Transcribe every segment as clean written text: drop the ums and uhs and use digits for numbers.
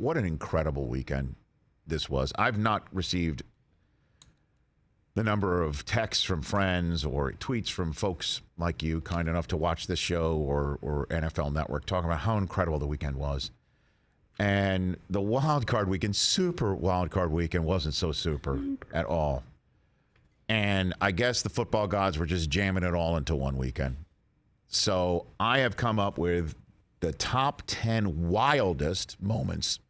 what an incredible weekend this was. I've not received the number of texts from friends or tweets from folks like you, kind enough to watch this show or NFL Network, talking about how incredible the weekend was. And the wild card weekend, super wild card weekend, wasn't so super at all. And I guess the football gods were just jamming it all into one weekend. So I have come up with the top 10 wildest moments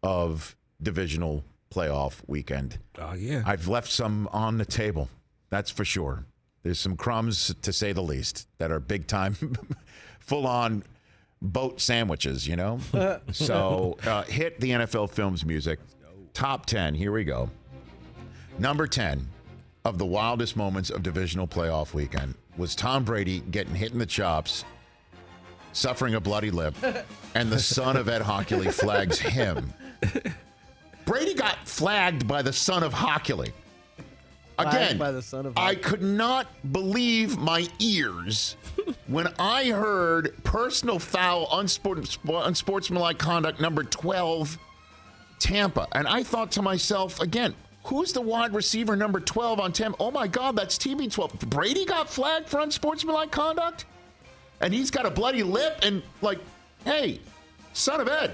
of divisional playoff weekend. Oh, yeah. I've left some on the table. That's for sure. There's some crumbs, to say the least, that are big time, full on boat sandwiches, you know? So hit the NFL Films music. Top 10. Here we go. Number 10 of the wildest moments of divisional playoff weekend was Tom Brady getting hit in the chops, suffering a bloody lip, and the son of Ed Hockley flags him. Brady got flagged by the son of Hockley. Again, by the son of I could not believe my ears when I heard personal foul, unsportsmanlike conduct, number 12, Tampa. And I thought to myself, again, who's the wide receiver number 12 on Tampa? Oh, my God, that's TB12. Brady got flagged for unsportsmanlike conduct? And he's got a bloody lip and, like, hey, son of Ed,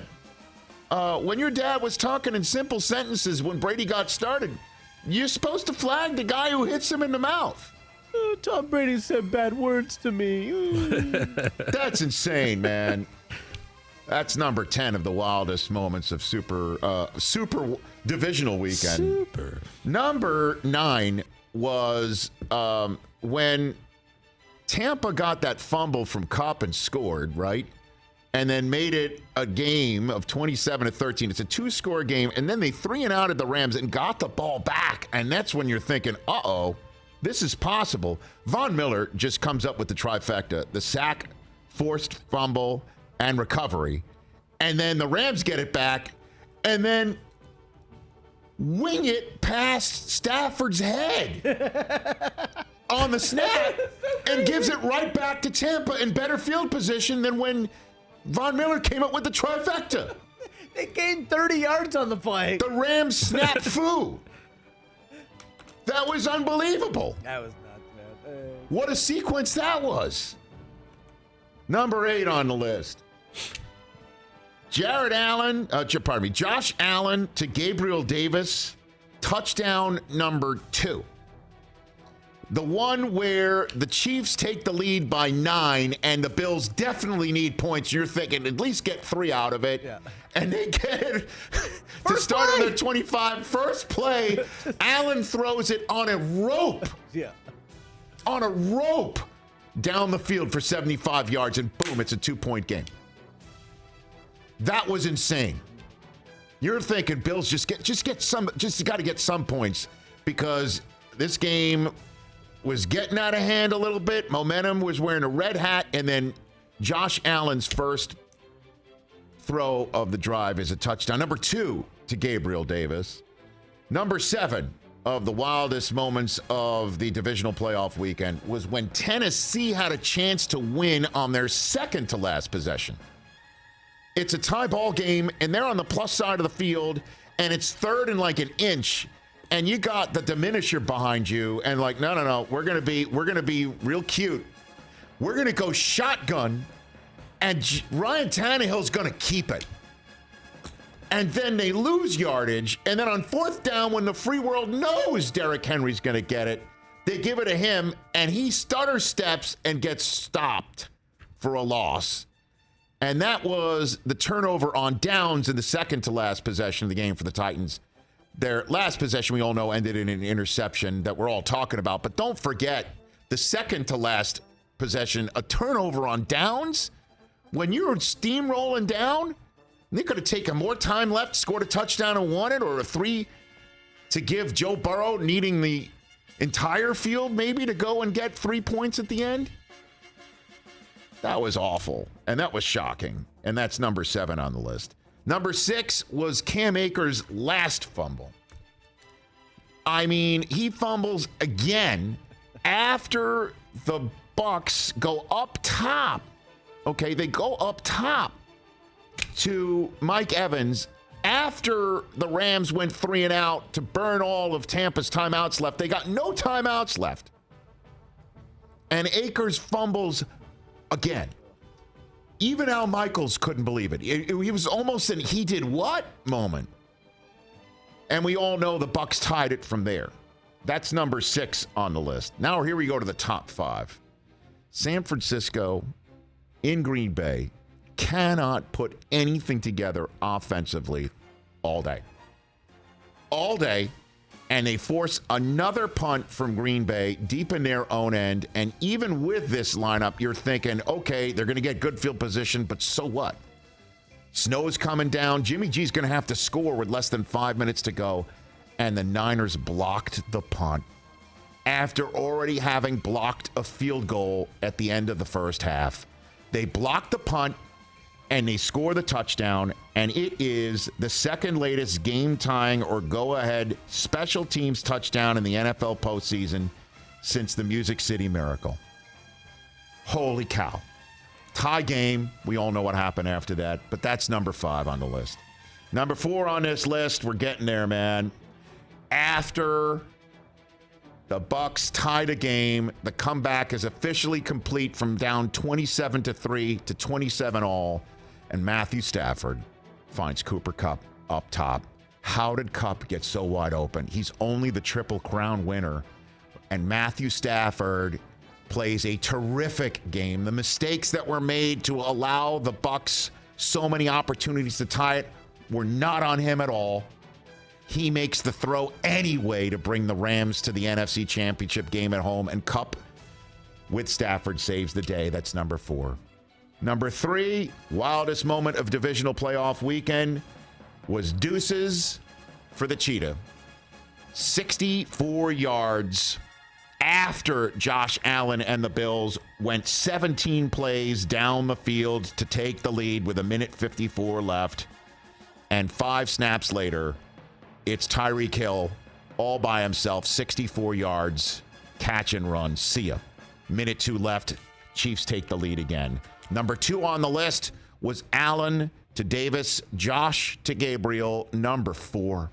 when your dad was talking in simple sentences when Brady got started, you're supposed to flag the guy who hits him in the mouth. Tom Brady said bad words to me. That's insane, man. That's number 10 of the wildest moments of super divisional weekend. Super. Number 9 was when Tampa got that fumble from Kupp and scored, right? And then made it a game of 27-13. It's a 2-score game. And then they 3-and-outed the Rams and got the ball back. And that's when you're thinking, uh-oh, this is possible. Von Miller just comes up with the trifecta, the sack, forced fumble, and recovery. And then the Rams get it back and then wing it past Stafford's head on the snap and gives it right back to Tampa in better field position than when Von Miller came up with the trifecta. They gained 30 yards on the play. The Rams snapped foo. That was unbelievable. That was nuts, man. What a sequence that was. Number 8 on the list. Josh Allen to Gabriel Davis, touchdown number 2. The one where the Chiefs take the lead by 9 and the Bills definitely need points. You're thinking at least get 3 out of it. Yeah. And they get it to start on their 25. First play, Allen throws it on a rope. Yeah. On a rope down the field for 75 yards, and boom, it's a 2-point game. That was insane. You're thinking Bills just got to get some points because this game was getting out of hand a little bit. Momentum was wearing a red hat, and then Josh Allen's first throw of the drive is a touchdown. Number 2 to Gabriel Davis. Number 7 of the wildest moments of the divisional playoff weekend was when Tennessee had a chance to win on their second to last possession. It's a tie ball game, and they're on the plus side of the field, and it's 3rd and like an inch. And you got the diminisher behind you, and like, no, we're gonna be real cute. We're gonna go shotgun, and Ryan Tannehill's gonna keep it. And then they lose yardage, and then on 4th down, when the free world knows Derrick Henry's gonna get it, they give it to him, and he stutter steps and gets stopped for a loss. And that was the turnover on downs in the second to last possession of the game for the Titans. Their last possession, we all know, ended in an interception that we're all talking about. But don't forget, the second to last possession, a turnover on downs. When you're steamrolling down, they could have taken more time left, scored a touchdown and won it, or a 3 to give Joe Burrow, needing the entire field maybe to go and get 3 points at the end. That was awful, and that was shocking. And that's number 7 on the list. Number 6 was Cam Akers' last fumble. I mean, he fumbles again after the Bucs go up top. Okay, they go up top. to Mike Evans after the Rams went 3 and out to burn all of Tampa's timeouts left. They got no timeouts left. And Akers fumbles again. Even Al Michaels couldn't believe it. He was almost an he did what moment. And we all know the Bucs tied it from there. That's number 6 on the list. Now here we go to the top 5. San Francisco in Green Bay cannot put anything together offensively all day. All day. And they force another punt from Green Bay deep in their own end. And even with this lineup, you're thinking, okay, they're going to get good field position, but so what? Snow's coming down. Jimmy G's going to have to score with less than 5 minutes to go. And the Niners blocked the punt after already having blocked a field goal at the end of the first half. They blocked the punt, and they score the touchdown, and it is the second latest game-tying or go-ahead special teams touchdown in the NFL postseason since the Music City Miracle. Holy cow. Tie game. We all know what happened after that, but that's number 5 on the list. Number 4 on this list, we're getting there, man. After the Bucs tied a game, the comeback is officially complete from down 27-3 to 27-all. And Matthew Stafford finds Cooper Kupp up top. How did Kupp get so wide open? He's only the Triple Crown winner. And Matthew Stafford plays a terrific game. The mistakes that were made to allow the Bucs so many opportunities to tie it were not on him at all. He makes the throw anyway to bring the Rams to the NFC Championship game at home. And Kupp with Stafford saves the day. That's number 4. Number 3, wildest moment of divisional playoff weekend was deuces for the Cheetah. 64 yards after Josh Allen and the Bills went 17 plays down the field to take the lead with 1:54 left. And 5 snaps later, it's Tyreek Hill all by himself, 64 yards, catch and run. See ya. 1:02 left. Chiefs take the lead again. Number 2 on the list was Allen to Davis, Josh to Gabriel, number 4.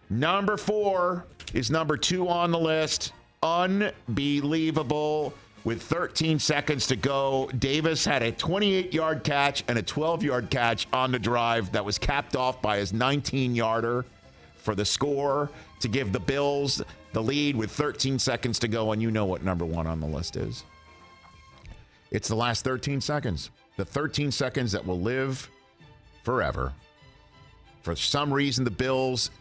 Number 4 is number 2 on the list. Unbelievable. With 13 seconds to go, Davis had a 28-yard catch and a 12-yard catch on the drive that was capped off by his 19-yarder for the score to give the Bills the lead with 13 seconds to go. And you know what number 1 on the list is. It's the last 13 seconds. The 13 seconds that will live forever. For some reason, the Bills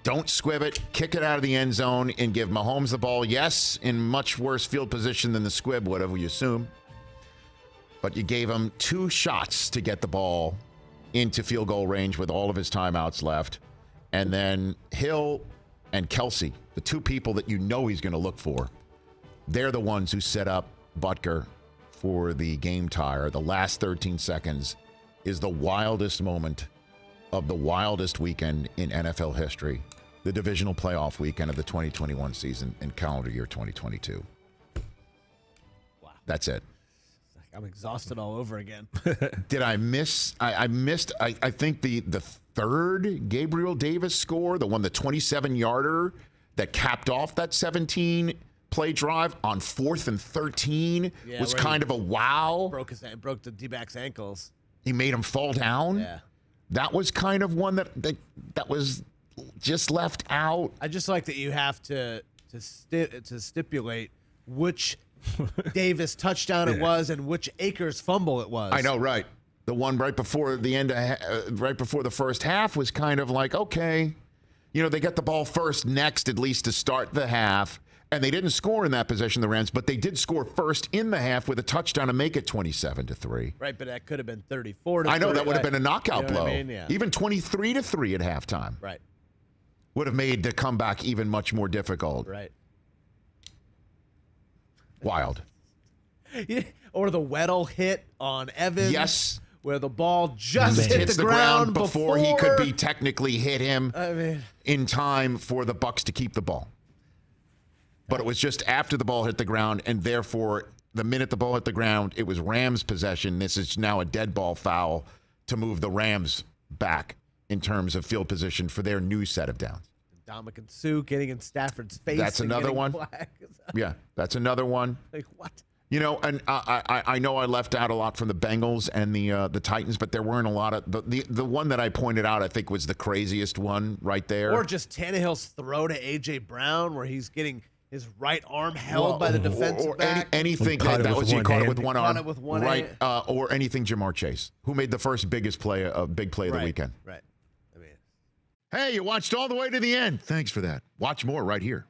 don't squib it, kick it out of the end zone, and give Mahomes the ball. Yes, in much worse field position than the squib would have, we assume. But you gave him 2 shots to get the ball into field goal range with all of his timeouts left. And then Hill and Kelsey, the 2 people that you know he's going to look for, they're the ones who set up Butker for the game tire. The last 13 seconds is the wildest moment of the wildest weekend in NFL history, the divisional playoff weekend of the 2021 season in calendar year 2022. Wow. That's it. I'm exhausted all over again. Did I miss? I missed, I think, the third Gabriel Davis score, the 27-yarder that capped off that 17-play drive on 4th and 13 was kind of a wow. Broke the D-back's ankles. He made him fall down. Yeah. That was kind of one that was just left out. I just like that you have to stipulate which Davis touchdown it was and which Akers fumble it was. I know, right? The one right before the end, right before the first half was kind of like, okay, they get the ball first next, at least to start the half. And they didn't score in that position, the Rams, but they did score first in the half with a touchdown to make it 27-3. Right, but that could have been 34-3. I know, that would have been a knockout blow. I mean? Yeah. Even 23-3 at halftime. Right. Would have made the comeback even much more difficult. Right. Wild. Yeah. Or the Weddle hit on Evans. Yes. Where the ball just hits the ground before he could be technically hit him in time for the Bucs to keep the ball. But it was just after the ball hit the ground, and therefore, the minute the ball hit the ground, it was Rams' possession. This is now a dead ball foul to move the Rams back in terms of field position for their new set of downs. Dominican Sue getting in Stafford's face. That's another one. Yeah, that's another one. Like, what? You know, and I know I left out a lot from the Bengals and the Titans, but there weren't a lot of the one that I pointed out. I think was the craziest one right there. Or just Tannehill's throw to A.J. Brown, where he's getting his right arm held by the defensive back. Anything that was you caught it with one arm, caught it with one right? hand. Or anything Jamar Chase, who made the first big play of the weekend. Right. I mean, hey, you watched all the way to the end. Thanks for that. Watch more right here.